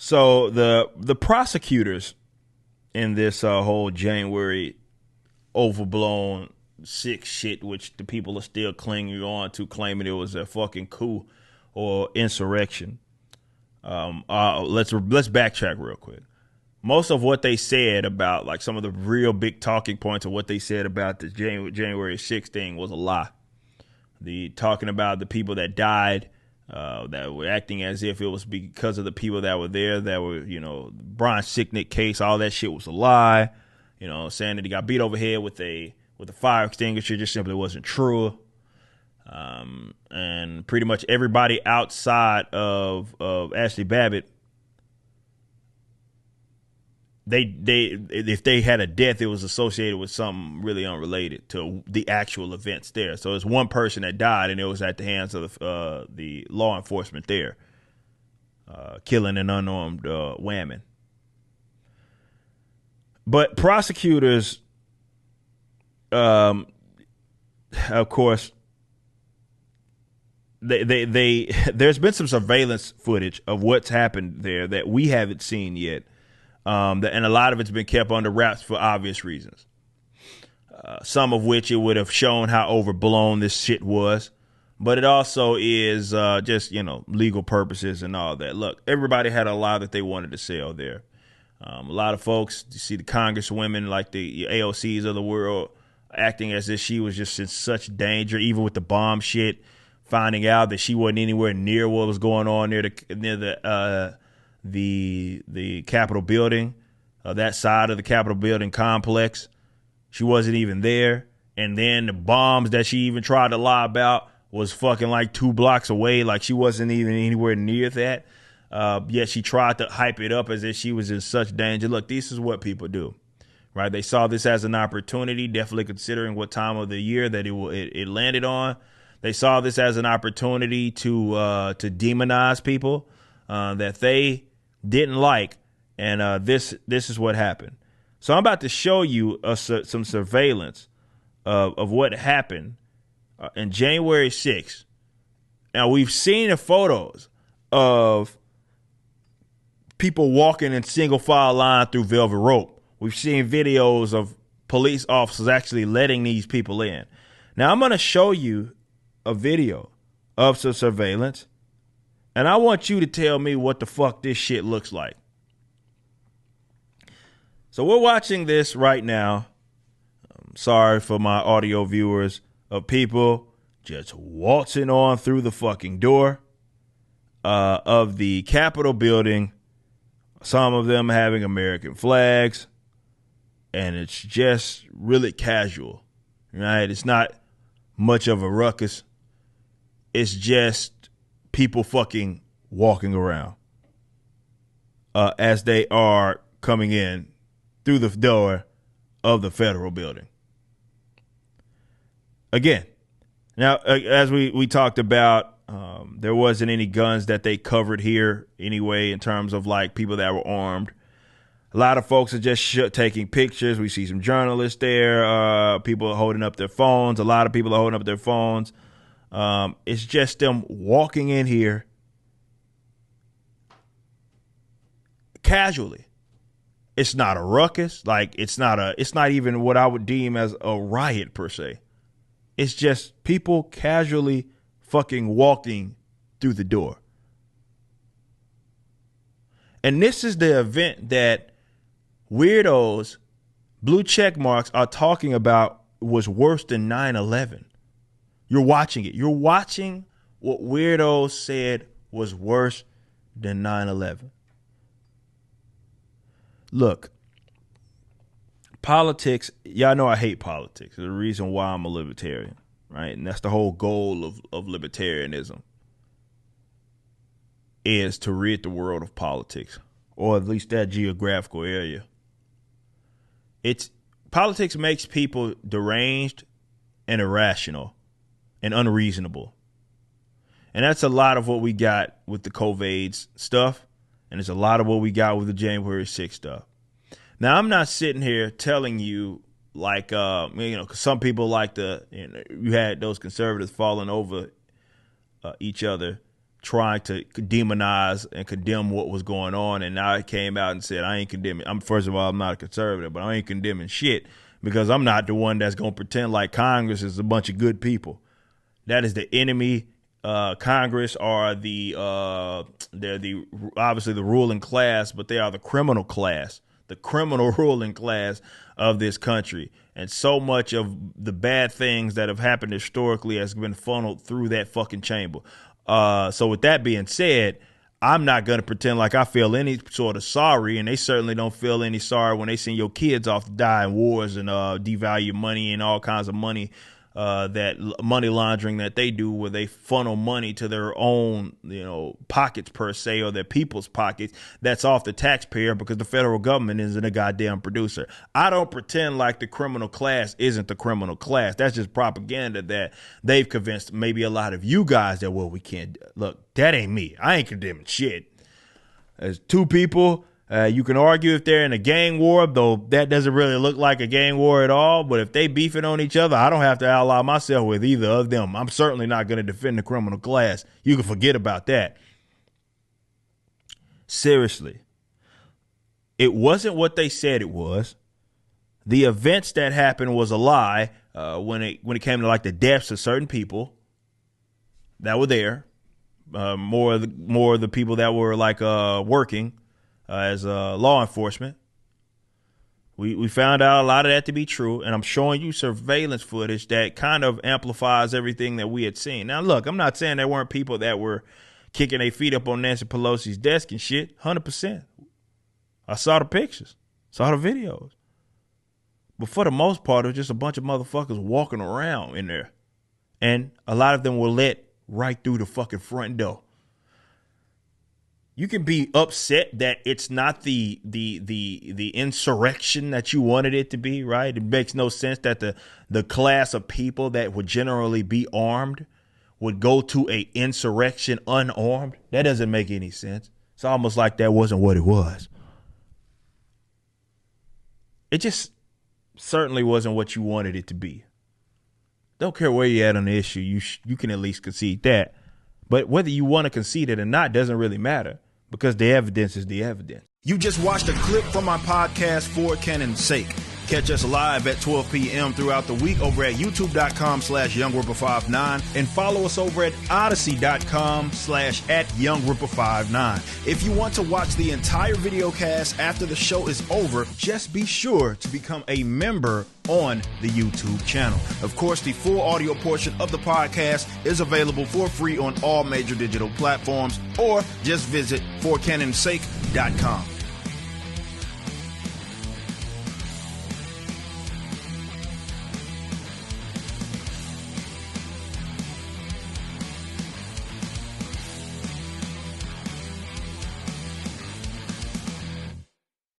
So the prosecutors in this whole January overblown sick shit, which the people are still clinging on to, claiming it was a fucking coup or insurrection. Let's backtrack real quick. Most of what they said about, like, some of the real big talking points of what they said about the January 6th thing was a lie. The talking about the people that died, that were acting as if it was because of the people that were there, that were, Brian Sicknick case, all that shit was a lie. Saying that he got beat over head with a fire extinguisher just simply wasn't true. And pretty much everybody outside of Ashley Babbitt, they if they had a death, it was associated with something really unrelated to the actual events there. So it's one person that died, and it was at the hands of the law enforcement there, killing an unarmed woman. But prosecutors, of course, they there's been some surveillance footage of what's happened there that we haven't seen yet. And a lot of it's been kept under wraps for obvious reasons. Some of which it would have shown how overblown this shit was. But it also is just, legal purposes and all that. Look, everybody had a lot that they wanted to sell there. A lot of folks, you see the congresswomen like the AOCs of the world acting as if she was just in such danger, even with the bomb shit, finding out that she wasn't anywhere near what was going on near the Capitol building, that side of the Capitol building complex. She wasn't even there. And then the bombs that she even tried to lie about was fucking like 2 blocks away. Like, she wasn't even anywhere near that. Yet she tried to hype it up as if she was in such danger. Look, this is what people do, right? They saw this as an opportunity, definitely considering what time of the year that it landed on. They saw this as an opportunity to demonize people that they didn't like, and this is what happened. So I'm about to show you some surveillance of what happened in January 6th. Now, we've seen the photos of people walking in single file line through velvet rope. We've seen videos of police officers actually letting these people in. Now, I'm going to show you a video of some surveillance, and I want you to tell me what the fuck this shit looks like. So we're watching this right now. I'm sorry for my audio viewers, of people just waltzing on through the fucking door of the Capitol building. Some of them having American flags. And it's just really casual, right? It's not much of a ruckus. It's just people fucking walking around as they are coming in through the door of the federal building. Again, now, as we talked about, there wasn't any guns that they covered here anyway, in terms of like people that were armed. A lot of folks are just taking pictures. We see some journalists there. People are holding up their phones. A lot of people are holding up their phones. It's just them walking in here casually. It's not a ruckus. Like, it's not even what I would deem as a riot per se. It's just people casually fucking walking through the door. And this is the event that weirdos, blue check marks, are talking about was worse than 9/11. You're watching it. You're watching what weirdos said was worse than 9/11. Look, politics, y'all know I hate politics. There's a reason why I'm a libertarian, right? And that's the whole goal of libertarianism, is to rid the world of politics, or at least that geographical area. Politics makes people deranged and irrational and unreasonable. And that's a lot of what we got with the COVID stuff. And it's a lot of what we got with the January 6th stuff. Now, I'm not sitting here telling you like, cause some people like you had those conservatives falling over each other, trying to demonize and condemn what was going on. And now it came out and said, I ain't condemning. First of all, I'm not a conservative, but I ain't condemning shit because I'm not the one that's going to pretend like Congress is a bunch of good people. That is the enemy. Congress are they're obviously the ruling class, but they are the criminal class, the criminal ruling class of this country. And so much of the bad things that have happened historically has been funneled through that fucking chamber. So with that being said, I'm not going to pretend like I feel any sort of sorry, and they certainly don't feel any sorry when they send your kids off to die in wars and devalue money and all kinds of money, that money laundering that they do, where they funnel money to their own, pockets per se, or their people's pockets. That's off the taxpayer because the federal government isn't a goddamn producer. I don't pretend like the criminal class isn't the criminal class. That's just propaganda that they've convinced maybe a lot of you guys that, well, we can't. Look, that ain't me. I ain't condemning shit. There's two people. You can argue if they're in a gang war, though that doesn't really look like a gang war at all. But if they beefing on each other, I don't have to ally myself with either of them. I'm certainly not going to defend the criminal class. You can forget about that. Seriously. It wasn't what they said it was. The events that happened was a lie when it came to like the deaths of certain people that were there. More of the people that were like working as law enforcement. We found out a lot of that to be true, and I'm showing you surveillance footage that kind of amplifies everything that we had seen. Now, look, I'm not saying there weren't people that were kicking their feet up on Nancy Pelosi's desk and shit, 100%. I saw the pictures, saw the videos. But for the most part, it was just a bunch of motherfuckers walking around in there. And a lot of them were let right through the fucking front door. You can be upset that it's not the insurrection that you wanted it to be, right? It makes no sense that the class of people that would generally be armed would go to a insurrection unarmed. That doesn't make any sense. It's almost like that wasn't what it was. It just certainly wasn't what you wanted it to be. Don't care where you're at on the issue. You can at least concede that. But whether you want to concede it or not doesn't really matter, because the evidence is the evidence. You just watched a clip from my podcast, For Canon's Sake. Catch us live at 12 p.m. throughout the week over at youtube.com/YoungRipper59 and follow us over at odyssey.com/@YoungRipper59. If you want to watch the entire video cast after the show is over, just be sure to become a member on the YouTube channel. Of course, the full audio portion of the podcast is available for free on all major digital platforms, or just visit forcanonsake.com.